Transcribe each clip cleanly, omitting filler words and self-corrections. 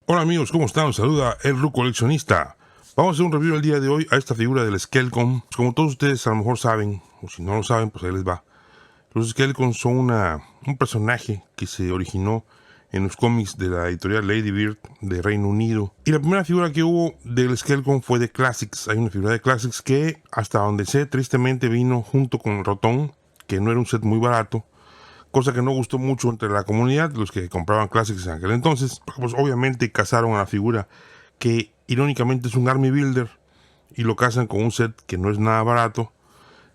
Hola amigos, ¿cómo están? Os saluda el Ru Coleccionista. Vamos a hacer un review el día de hoy a esta figura del Skelecon. Como todos ustedes a lo mejor saben, o si no lo saben, pues ahí les va. Los Skelecons son un personaje que se originó en los cómics de la editorial Lady Bird de Reino Unido. Y la primera figura que hubo del Skelecon fue de Classics. Hay una figura de Classics que, hasta donde sé, tristemente vino junto con Rotom, que no era un set muy barato. Cosa que no gustó mucho entre la comunidad, los que compraban Classics en aquel entonces, porque pues obviamente casaron a la figura que irónicamente es un Army Builder y lo casan con un set que no es nada barato.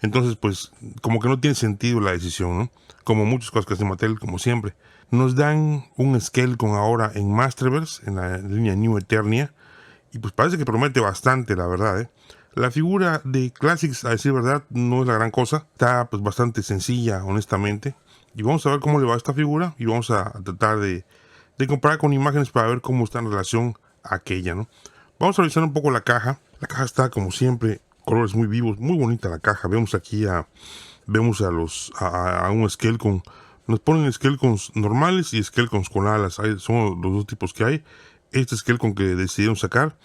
Entonces pues como que no tiene sentido la decisión, ¿no? Como muchas cosas que hace Mattel, como siempre. Nos dan un Skelecon ahora en Masterverse, en la línea New Eternia, y pues parece que promete bastante, la verdad, ¿eh? La figura de Classics, a decir verdad, no es la gran cosa. Está pues bastante sencilla, honestamente. Y vamos a ver cómo le va a esta figura. Y vamos a tratar de comparar con imágenes para ver cómo está en relación a aquella, ¿no? Vamos a revisar un poco la caja. La caja está, como siempre, colores muy vivos. Muy bonita la caja. Vemos aquí vemos a un Skelecon. Nos ponen Skelecons normales y Skelecons con alas. Son los dos tipos que hay. Este Skelecon que decidieron sacar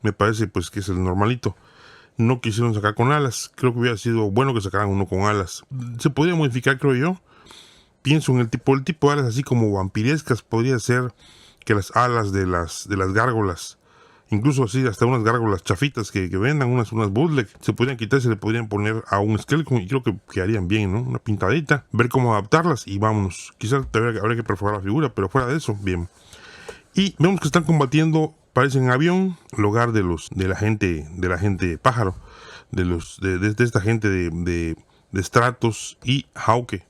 me parece pues que es el normalito. No quisieron sacar con alas. Creo que hubiera sido bueno que sacaran uno con alas. Se podría modificar, creo yo. Pienso en el tipo de alas así como vampirescas. Podría ser que las alas de las gárgolas, incluso así hasta unas gárgolas chafitas que vendan, unas bootleg, se podrían quitar y se le podrían poner a un Skelecon y creo que quedarían bien, ¿no? Una pintadita, ver cómo adaptarlas y vámonos. Quizás habría que perforar la figura, pero fuera de eso, bien. Y vemos que están combatiendo, parece en avión, el hogar de la gente pájaro, de esta gente de Stratos y Hauke,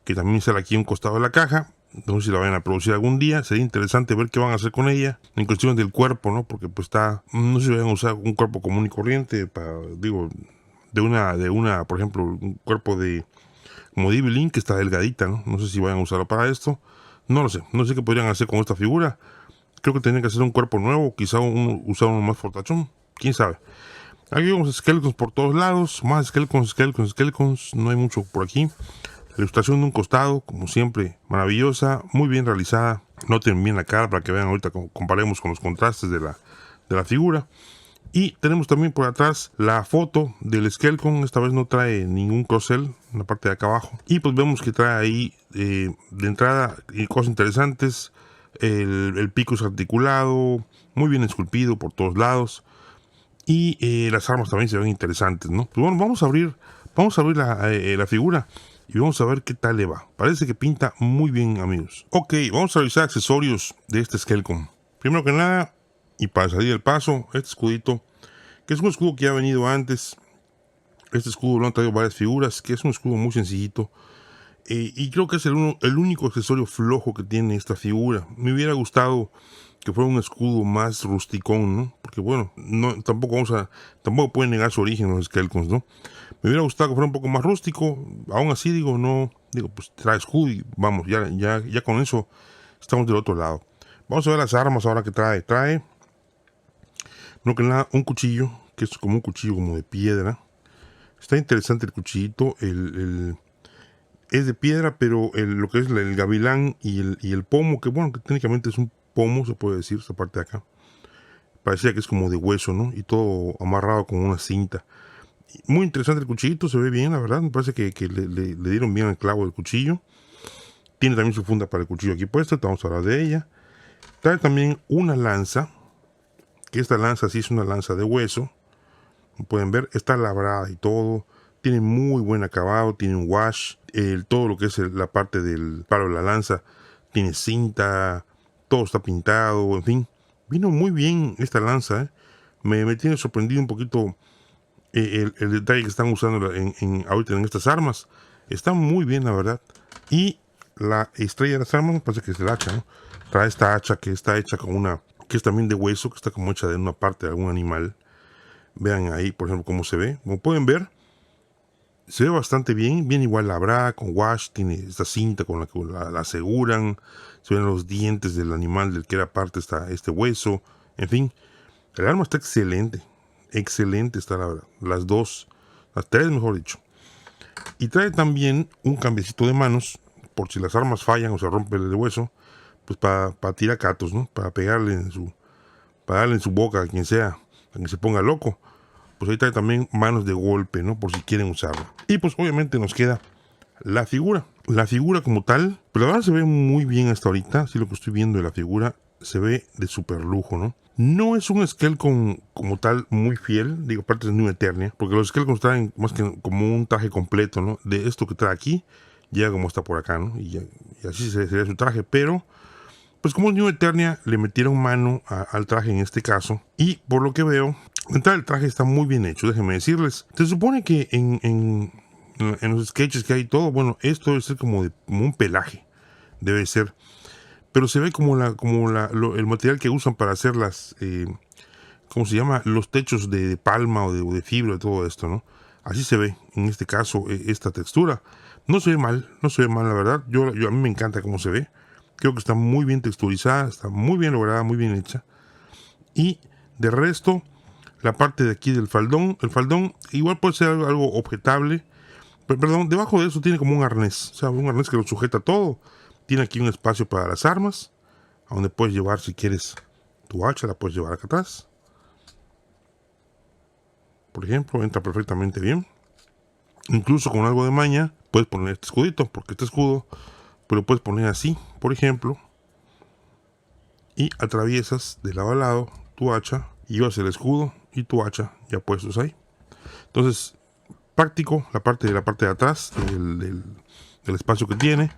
que también sale aquí a un costado de la caja. No sé si la vayan a producir algún día. Sería interesante ver qué van a hacer con ella. En cuestión del cuerpo, ¿no? Porque pues no sé si van a usar un cuerpo común y corriente de una, por ejemplo, un cuerpo como de Evelyn, que está delgadita, ¿no? No sé si vayan a usarlo para esto. No lo sé. No sé qué podrían hacer con esta figura. Creo que tendrían que hacer un cuerpo nuevo. Quizá usar uno más fortachón. Quién sabe. Aquí vemos Skelecons por todos lados. Más Skelecons. No hay mucho por aquí. La ilustración de un costado, como siempre, maravillosa, muy bien realizada. Noten bien la cara para que vean ahorita, comparemos con los contrastes de la figura. Y tenemos también por atrás la foto del Skelecon. Esta vez no trae ningún crossel en la parte de acá abajo. Y pues vemos que trae ahí de entrada cosas interesantes. El pico es articulado, muy bien esculpido por todos lados. Y las armas también se ven interesantes, ¿no? Pues bueno, vamos a abrir la figura y vamos a ver qué tal le va. Parece que pinta muy bien, amigos. Ok, vamos a revisar accesorios de este Skelecon. Primero que nada, y para salir del paso, este escudito, que es un escudo que ya ha venido antes. Este escudo lo han traído varias figuras, que es un escudo muy sencillito. Y creo que es el único accesorio flojo que tiene esta figura. Me hubiera gustado que fuera un escudo más rusticón, ¿no? Porque bueno, tampoco pueden negar su origen los Skelecons, ¿no? Me hubiera gustado que fuera un poco más rústico. Aún así pues trae escudo y vamos, ya con eso estamos del otro lado. Vamos a ver las armas ahora que trae. No que nada, un cuchillo, que es como un cuchillo como de piedra. Está interesante el cuchillito, es de piedra, pero lo que es el gavilán y el pomo, que bueno, que técnicamente es un pomo, se puede decir, esta parte de acá. Parecía que es como de hueso, ¿no? Y todo amarrado con una cinta. Muy interesante el cuchillito, se ve bien, la verdad. Me parece que le dieron bien el clavo del cuchillo. Tiene también su funda para el cuchillo aquí puesta, vamos a hablar de ella. Trae también una lanza, que esta lanza sí es una lanza de hueso. Como pueden ver, está labrada y todo. Tiene muy buen acabado, tiene un wash. Todo lo que es la parte del palo de la lanza tiene cinta, todo está pintado, en fin. Vino muy bien esta lanza, ¿eh? Me tiene sorprendido un poquito el detalle que están usando ahorita en estas armas. Está muy bien, la verdad. Y la estrella de las armas, me parece que es el hacha, ¿no? Trae esta hacha que está hecha que es también de hueso, que está como hecha de una parte de algún animal. Vean ahí, por ejemplo, cómo se ve. Como pueden ver, se ve bastante bien igual labrada, con wash, tiene esta cinta con la que la aseguran, se ven los dientes del animal del que era parte este hueso, en fin, el arma está excelente está la verdad, las tres mejor dicho, y trae también un cambiecito de manos, por si las armas fallan o se rompe el hueso, pues para tirar catos, ¿no? Para pegarle para darle en su boca a quien sea, a quien se ponga loco. Pues ahí trae también manos de golpe, ¿no? Por si quieren usarlo. Y pues obviamente nos queda la figura. La figura como tal, pero la verdad se ve muy bien hasta ahorita. Así lo que estoy viendo de la figura, se ve de super lujo, ¿no? No es un Skelcon como tal muy fiel, digo, aparte de New Eternia, porque los Skelcons traen más que como un traje completo, ¿no? De esto que trae aquí, llega como está por acá, ¿no? Y así sería su traje, pero pues como es New Eternia, le metieron mano al traje en este caso, y por lo que veo, el traje está muy bien hecho, déjenme decirles. Se supone que en los sketches que hay todo, bueno, esto debe ser como un pelaje, debe ser, pero se ve como el material que usan para hacer ¿cómo se llama? Los techos de palma o de fibra, de todo esto, ¿no? Así se ve, en este caso, esta textura. No se ve mal, no se ve mal, la verdad. A mí me encanta cómo se ve. Creo que está muy bien texturizada, está muy bien lograda, muy bien hecha. Y de resto, la parte de aquí del faldón, el faldón igual puede ser algo objetable. Perdón, debajo de eso tiene como un arnés, o sea, un arnés que lo sujeta todo. Tiene aquí un espacio para las armas, a donde puedes llevar, si quieres, tu hacha, la puedes llevar acá atrás. Por ejemplo, entra perfectamente bien. Incluso con algo de maña, puedes poner este escudito, porque este escudo, pues lo puedes poner así, por ejemplo, y atraviesas de lado a lado tu hacha, y llevas el escudo y tu hacha ya puestos ahí. Entonces, práctico la parte de atrás del espacio que tiene.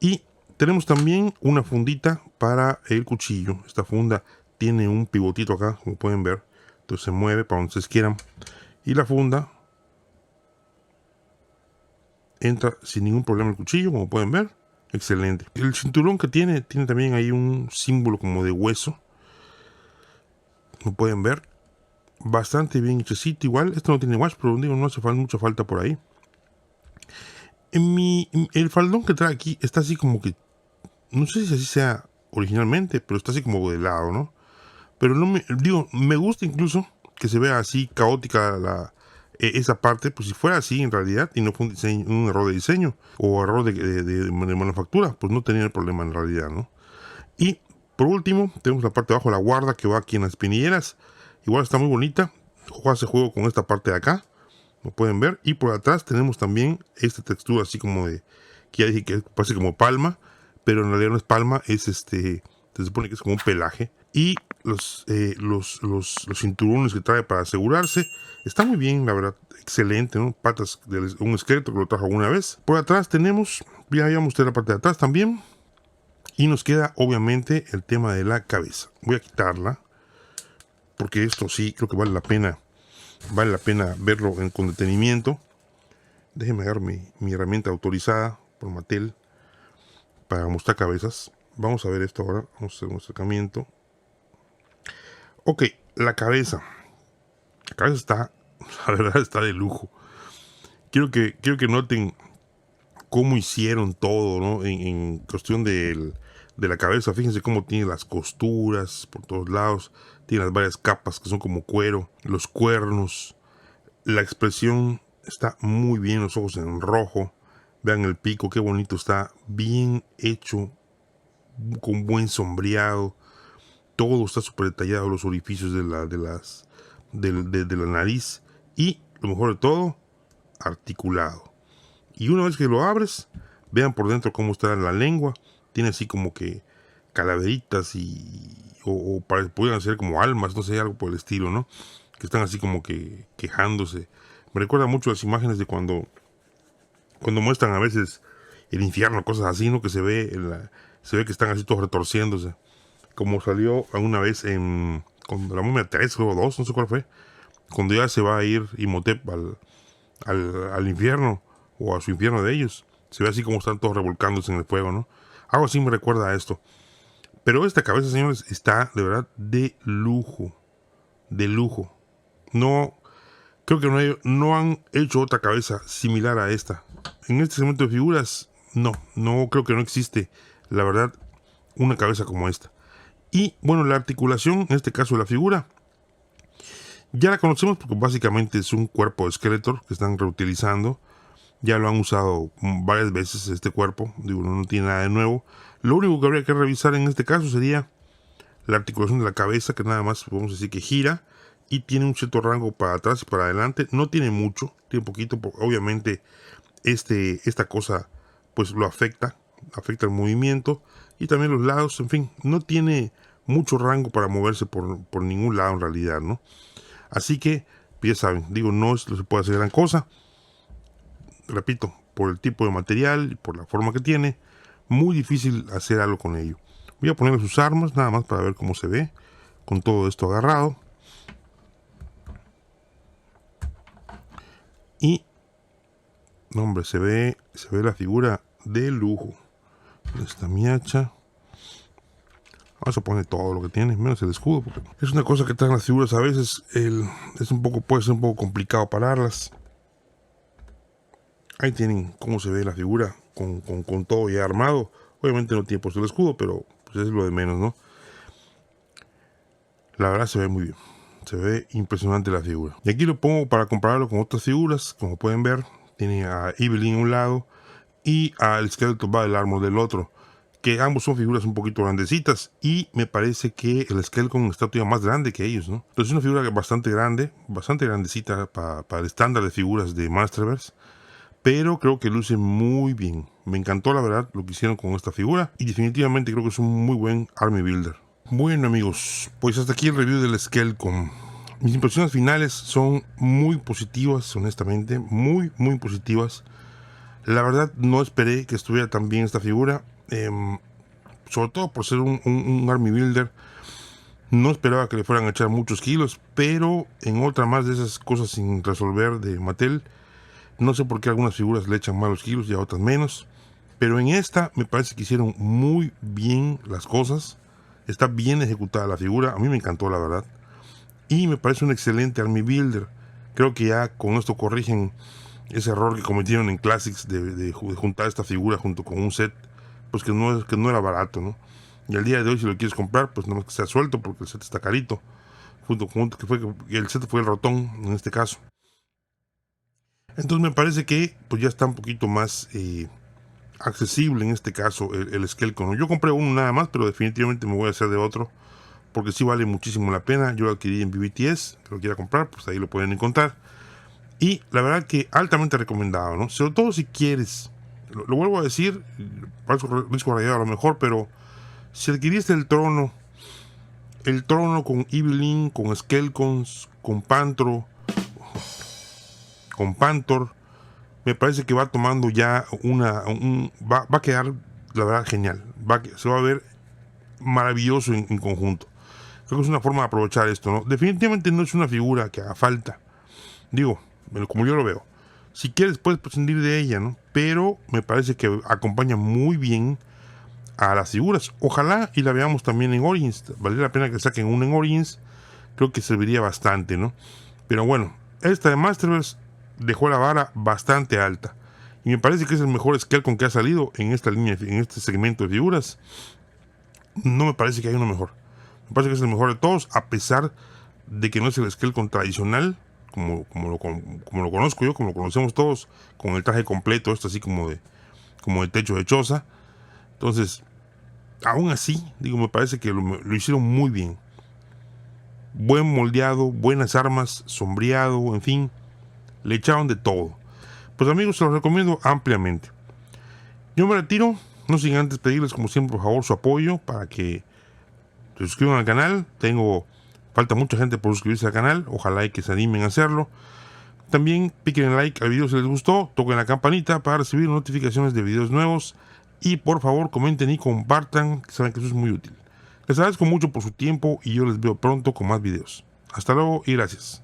Y tenemos también una fundita para el cuchillo. Esta funda tiene un pivotito acá, como pueden ver. Entonces se mueve para donde ustedes quieran. Y la funda entra sin ningún problema el cuchillo, como pueden ver. Excelente. El cinturón que tiene también ahí un símbolo como de hueso. Como pueden ver. Bastante bien hechecito. Igual, esto no tiene wash, pero digo, no hace mucha falta por ahí. El faldón que trae aquí está así como que, no sé si así sea originalmente, pero está así como de lado, ¿no? Pero no me gusta incluso que se vea así caótica esa parte, pues si fuera así en realidad y no fue un error de diseño o error de manufactura, pues no tenía el problema en realidad, ¿no? Y por último, tenemos la parte de abajo, la guarda que va aquí en las espinilleras. Igual está muy bonita. Hace juego con esta parte de acá, lo pueden ver. Y por atrás tenemos también esta textura así como que ya dije que parece como palma, pero en realidad no es palma, se supone que es como un pelaje. Y los cinturones que trae para asegurarse, está muy bien, la verdad, excelente, ¿no? Patas de un esqueleto que lo trajo alguna vez. Por atrás tenemos, ya mostré la parte de atrás también. Y nos queda obviamente el tema de la cabeza. Voy a quitarla, porque esto sí creo que vale la pena verlo con detenimiento. Déjenme agarrar mi herramienta autorizada por Mattel para mostrar cabezas. Vamos a ver esto ahora. Vamos a hacer un acercamiento. Ok, la cabeza. La cabeza está, la verdad, está de lujo. Quiero que noten cómo hicieron todo, ¿no? En cuestión de la cabeza. Fíjense cómo tiene las costuras por todos lados. Tiene las varias capas que son como cuero. Los cuernos. La expresión está muy bien. Los ojos en rojo. Vean el pico, qué bonito está. Bien hecho. Con buen sombreado. Todo está súper detallado. Los orificios de la nariz. Y lo mejor de todo, articulado. Y una vez que lo abres, vean por dentro cómo está la lengua. Tiene así como que calaveritas o pueden ser como almas, no sé, algo por el estilo, ¿no? Que están así como que quejándose. Me recuerda mucho las imágenes de cuando muestran a veces el infierno, cosas así, ¿no? Que se ve que están así todos retorciéndose. Como salió alguna vez con la momia 3 o 2, no sé cuál fue. Cuando ya se va a ir Imhotep al infierno, o a su infierno de ellos. Se ve así como están todos revolcándose en el fuego, ¿no? Algo así me recuerda a esto. Pero esta cabeza, señores, está de verdad de lujo. De lujo. No, creo que no han hecho otra cabeza similar a esta. En este segmento de figuras, no creo que no existe, la verdad, una cabeza como esta. Y bueno, la articulación, en este caso de la figura, ya la conocemos porque básicamente es un cuerpo de Skeletor que están reutilizando. Ya lo han usado varias veces este cuerpo. Digo, no tiene nada de nuevo. Lo único que habría que revisar en este caso sería la articulación de la cabeza, que nada más podemos decir que gira y tiene un cierto rango para atrás y para adelante. No tiene mucho, tiene poquito, porque obviamente esta cosa pues lo afecta el movimiento, y también los lados. En fin, no tiene mucho rango para moverse por ningún lado en realidad, ¿no? Así que ya saben, digo, no se puede hacer gran cosa, repito, por el tipo de material y por la forma que tiene, muy difícil hacer algo con ello. Voy a ponerle sus armas nada más para ver cómo se ve con todo esto agarrado. Y no, hombre, se ve la figura de lujo. Esta mi hacha. Vamos a poner todo lo que tiene, menos el escudo, porque es una cosa que traen las figuras a veces. Puede ser un poco complicado pararlas. Ahí tienen cómo se ve la figura con todo ya armado. Obviamente no tiene puesto el escudo, pero pues es lo de menos, ¿no? La verdad se ve muy bien. Se ve impresionante la figura. Y aquí lo pongo para compararlo con otras figuras. Como pueden ver, tiene a Evelyn en un lado y al Skeleton Battle Armor del otro, que ambos son figuras un poquito grandecitas, y me parece que el Skeleton está todavía más grande que ellos, ¿no? Entonces es una figura bastante grande, bastante grandecita para el estándar de figuras de Masterverse, pero creo que luce muy bien. Me encantó la verdad lo que hicieron con esta figura, y definitivamente creo que es un muy buen Army Builder. Bueno amigos, pues hasta aquí el review del Skeleton. Mis impresiones finales son muy positivas, honestamente, muy positivas. La verdad no esperé que estuviera tan bien esta figura, sobre todo por ser un Army Builder. No esperaba que le fueran a echar muchos kilos, pero en otra más de esas cosas sin resolver de Mattel, no sé por qué algunas figuras le echan malos kilos y a otras menos, pero en esta me parece que hicieron muy bien las cosas. Está bien ejecutada la figura, a mí me encantó la verdad, y me parece un excelente Army Builder. Creo que ya con esto corrigen ese error que cometieron en Classics de juntar esta figura junto con un set, pues que no era barato, ¿no? Y al día de hoy, si lo quieres comprar, pues no más que sea suelto, porque el set está carito. El set fue el Rotón en este caso. Entonces me parece que pues ya está un poquito más accesible en este caso el Skeleton. Yo compré uno nada más, pero definitivamente me voy a hacer de otro, porque sí vale muchísimo la pena. Yo lo adquirí en BBTS, que lo quiera comprar, pues ahí lo pueden encontrar. Y la verdad que altamente recomendado, ¿no? Sobre todo si quieres, lo vuelvo a decir, parece risco rayado a lo mejor, pero si adquiriste el trono con Evelyn, con Skeletons, con Pantro, con Panther, me parece que va tomando ya va a quedar, la verdad, genial. Se va a ver maravilloso en conjunto. Creo que es una forma de aprovechar esto, ¿no? Definitivamente no es una figura que haga falta. Digo, como yo lo veo. Si quieres puedes prescindir de ella, ¿no? Pero me parece que acompaña muy bien a las figuras. Ojalá y la veamos también en Origins. Valdría la pena que saquen una en Origins. Creo que serviría bastante, ¿no? Pero bueno, esta de Masterverse dejó la vara bastante alta. Y me parece que es el mejor Skeleton que ha salido en esta línea, en este segmento de figuras. No me parece que haya uno mejor. Me parece que es el mejor de todos, a pesar de que no es el Skeleton tradicional, como lo conozco yo, como lo conocemos todos, con el traje completo, esto así como de techo de choza. Entonces, aún así, digo, me parece que lo hicieron muy bien. Buen moldeado, buenas armas, sombreado, en fin, le echaron de todo. Pues amigos, se los recomiendo ampliamente. Yo me retiro, no sin antes pedirles como siempre por favor su apoyo para que se suscriban al canal. Falta mucha gente por suscribirse al canal, ojalá y que se animen a hacerlo. También piquen en like al video si les gustó, toquen la campanita para recibir notificaciones de videos nuevos, y por favor comenten y compartan, que saben que eso es muy útil. Les agradezco mucho por su tiempo y yo les veo pronto con más videos. Hasta luego y gracias.